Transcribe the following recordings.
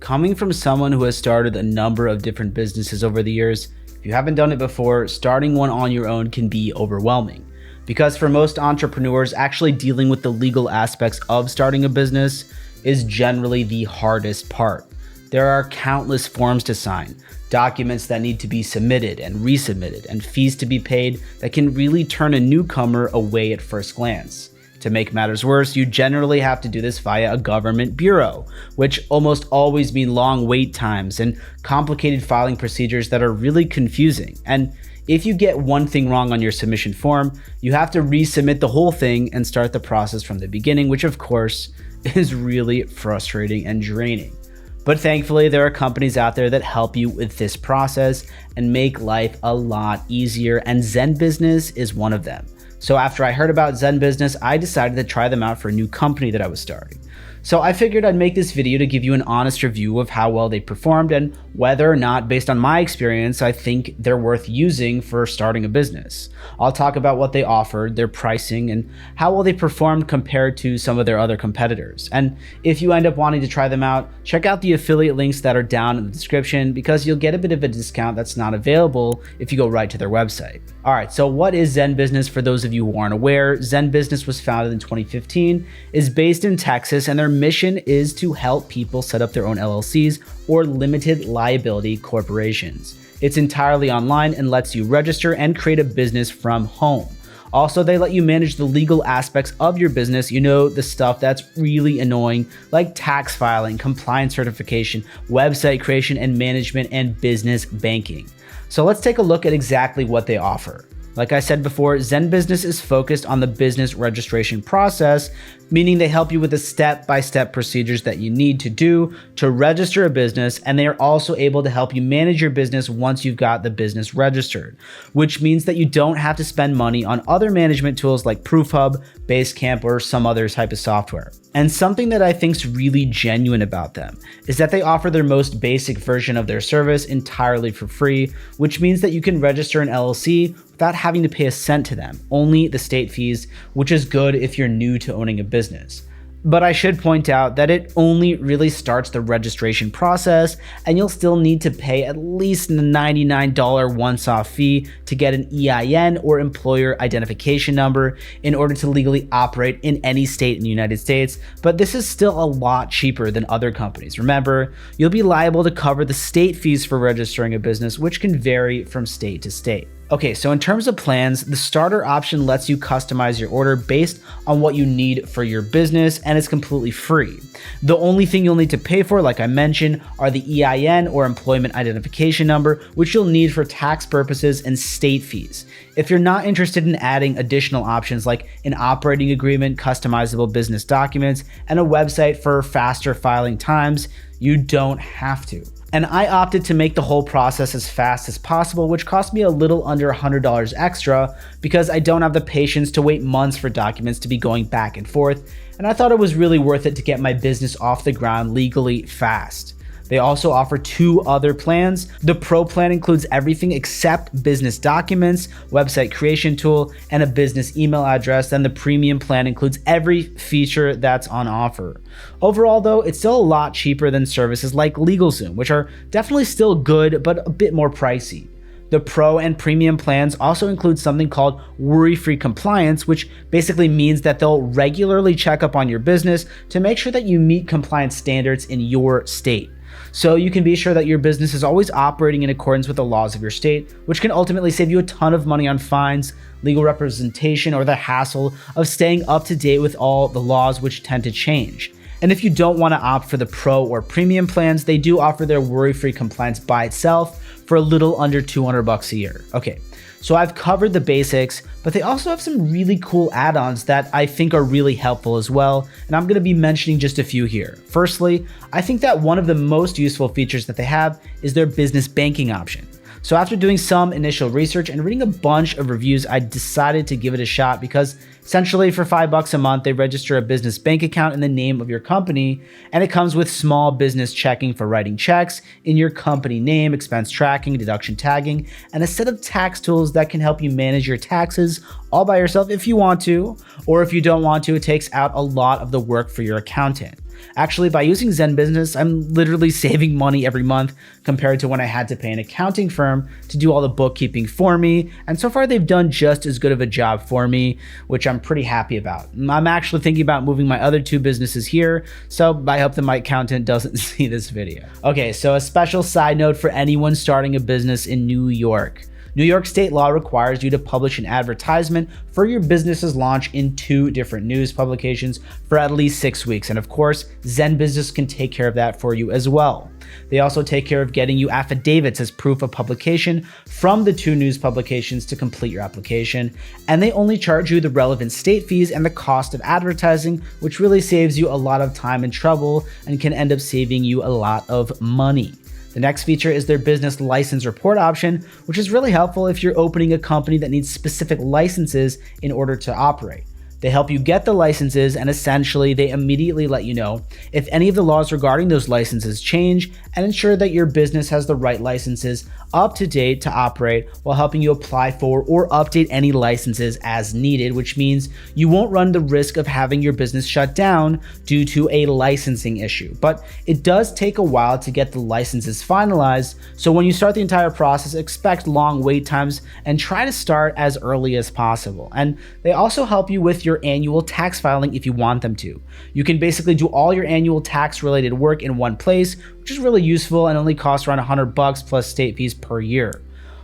Coming from someone who has started a number of different businesses over the years, if you haven't done it before, starting one on your own can be overwhelming. Because for most entrepreneurs, actually dealing with the legal aspects of starting a business is generally the hardest part. There are countless forms to sign, documents that need to be submitted and resubmitted, and fees to be paid that can really turn a newcomer away at first glance. To make matters worse, you generally have to do this via a government bureau, which almost always mean long wait times and complicated filing procedures that are really confusing. And if you get one thing wrong on your submission form, you have to resubmit the whole thing and start the process from the beginning, which of course is really frustrating and draining. But thankfully, there are companies out there that help you with this process and make life a lot easier, and ZenBusiness is one of them. So after I heard about ZenBusiness, I decided to try them out for a new company that I was starting. So I figured I'd make this video to give you an honest review of how well they performed and whether or not, based on my experience, I think they're worth using for starting a business. I'll talk about what they offered, their pricing, and how well they performed compared to some of their other competitors. And if you end up wanting to try them out, check out the affiliate links that are down in the description because you'll get a bit of a discount that's not available if you go right to their website. All right, so what is ZenBusiness? For those of you who aren't aware, ZenBusiness was founded in 2015, is based in Texas, and their mission is to help people set up their own LLCs or limited liability corporations. It's entirely online and lets you register and create a business from home. Also, they let you manage the legal aspects of your business, the stuff that's really annoying, like tax filing, compliance certification, website creation and management, and business banking. So let's take a look at exactly what they offer. Like I said before, ZenBusiness is focused on the business registration process, meaning they help you with the step-by-step procedures that you need to do to register a business, and they are also able to help you manage your business once you've got the business registered, which means that you don't have to spend money on other management tools like ProofHub, Basecamp, or some other type of software. And something that I think is really genuine about them is that they offer their most basic version of their service entirely for free, which means that you can register an LLC without having to pay a cent to them, only the state fees, which is good if you're new to owning a business. But I should point out that it only really starts the registration process, and you'll still need to pay at least the $99 once-off fee to get an EIN or employer identification number in order to legally operate in any state in the United States, but this is still a lot cheaper than other companies. Remember, you'll be liable to cover the state fees for registering a business, which can vary from state to state. Okay, so in terms of plans, the starter option lets you customize your order based on what you need for your business, and it's completely free. The only thing you'll need to pay for, like I mentioned, are the EIN or employment identification number, which you'll need for tax purposes and state fees. If you're not interested in adding additional options like an operating agreement, customizable business documents, and a website for faster filing times, you don't have to. And I opted to make the whole process as fast as possible, which cost me a little under $100 extra because I don't have the patience to wait months for documents to be going back and forth, and I thought it was really worth it to get my business off the ground legally fast. They also offer two other plans. The Pro plan includes everything except business documents, website creation tool, and a business email address. And the Premium plan includes every feature that's on offer. Overall though, it's still a lot cheaper than services like LegalZoom, which are definitely still good, but a bit more pricey. The Pro and Premium plans also include something called worry-free compliance, which basically means that they'll regularly check up on your business to make sure that you meet compliance standards in your state. So you can be sure that your business is always operating in accordance with the laws of your state, which can ultimately save you a ton of money on fines, legal representation, or the hassle of staying up to date with all the laws which tend to change. And if you don't want to opt for the Pro or Premium plans, they do offer their worry-free compliance by itself for a little under $200 a year. Okay, so I've covered the basics, but they also have some really cool add-ons that I think are really helpful as well, and I'm going to be mentioning just a few here. Firstly, I think that one of the most useful features that they have is their business banking option. So after doing some initial research and reading a bunch of reviews, I decided to give it a shot because essentially for $5 a month, they register a business bank account in the name of your company, and it comes with small business checking for writing checks in your company name, expense tracking, deduction tagging, and a set of tax tools that can help you manage your taxes all by yourself if you want to, or if you don't want to, it takes out a lot of the work for your accountant. Actually, by using ZenBusiness, I'm literally saving money every month compared to when I had to pay an accounting firm to do all the bookkeeping for me. And so far, they've done just as good of a job for me, which I'm pretty happy about. I'm actually thinking about moving my other 2 businesses here, so I hope that my accountant doesn't see this video. Okay, so a special side note for anyone starting a business in New York. New York state law requires you to publish an advertisement for your business's launch in 2 different news publications for at least 6 weeks. And of course, ZenBusiness can take care of that for you as well. They also take care of getting you affidavits as proof of publication from the 2 news publications to complete your application. And they only charge you the relevant state fees and the cost of advertising, which really saves you a lot of time and trouble and can end up saving you a lot of money. The next feature is their business license report option, which is really helpful if you're opening a company that needs specific licenses in order to operate. They help you get the licenses, and essentially they immediately let you know if any of the laws regarding those licenses change and ensure that your business has the right licenses up to date to operate, while helping you apply for or update any licenses as needed, which means you won't run the risk of having your business shut down due to a licensing issue. But it does take a while to get the licenses finalized, so when you start the entire process, expect long wait times and try to start as early as possible. And they also help you with your annual tax filing if you want them to. You can basically do all your annual tax related work in one place, which is really useful and only costs around $100 plus state fees per year.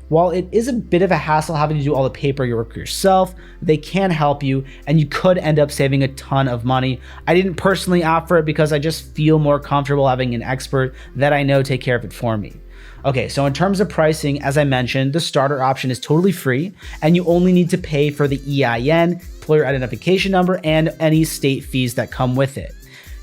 While it is a bit of a hassle having to do all the paperwork yourself, they can help you and you could end up saving a ton of money. I didn't personally opt for it because I just feel more comfortable having an expert that I know take care of it for me. Okay, so in terms of pricing, as I mentioned, the starter option is totally free and you only need to pay for the EIN, employer identification number, and any state fees that come with it.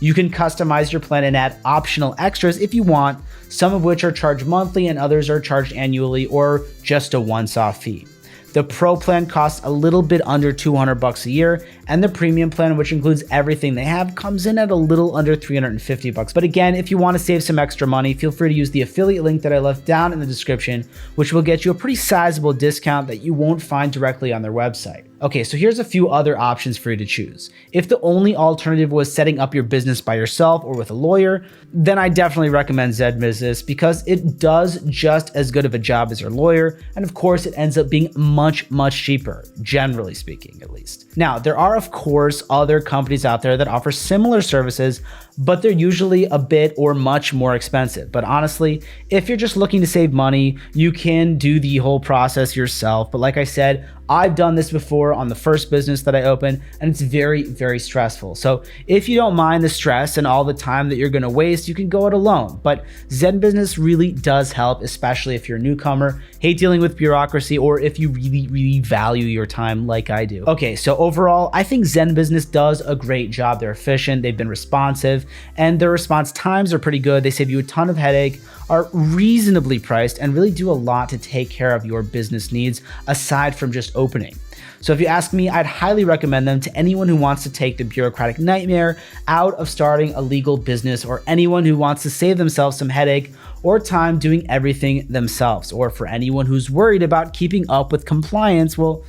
You can customize your plan and add optional extras if you want, some of which are charged monthly and others are charged annually or just a once-off fee. The Pro plan costs a little bit under $200 a year, and the Premium plan, which includes everything they have, comes in at a little under $350. But again, if you want to save some extra money, feel free to use the affiliate link that I left down in the description, which will get you a pretty sizable discount that you won't find directly on their website. Okay, so here's a few other options for you to choose. If the only alternative was setting up your business by yourself or with a lawyer, then I definitely recommend ZenBusiness because it does just as good of a job as your lawyer, and of course it ends up being much cheaper, generally speaking at least. Now, there are of course other companies out there that offer similar services, but they're usually a bit or much more expensive. But honestly, if you're just looking to save money, you can do the whole process yourself. But like I said, I've done this before on the first business that I opened, and it's very stressful. So if you don't mind the stress and all the time that you're gonna waste, you can go it alone. But ZenBusiness really does help, especially if you're a newcomer, hate dealing with bureaucracy, or if you really value your time like I do. Okay, so overall, I think ZenBusiness does a great job. They're efficient, they've been responsive, and their response times are pretty good. They save you a ton of headache, are reasonably priced, and really do a lot to take care of your business needs aside from just opening. So if you ask me, I'd highly recommend them to anyone who wants to take the bureaucratic nightmare out of starting a legal business, or anyone who wants to save themselves some headache or time doing everything themselves, or for anyone who's worried about keeping up with compliance. Well,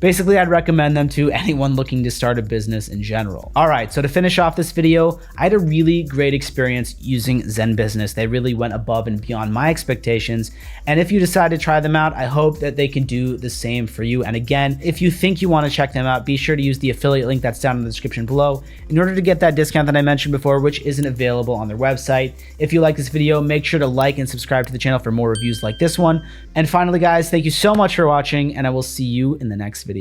basically, I'd recommend them to anyone looking to start a business in general. All right, so to finish off this video, I had a really great experience using ZenBusiness. They really went above and beyond my expectations. And if you decide to try them out, I hope that they can do the same for you. And again, if you think you want to check them out, be sure to use the affiliate link that's down in the description below in order to get that discount that I mentioned before, which isn't available on their website. If you like this video, make sure to like and subscribe to the channel for more reviews like this one. And finally, guys, thank you so much for watching, and I will see you in the next video.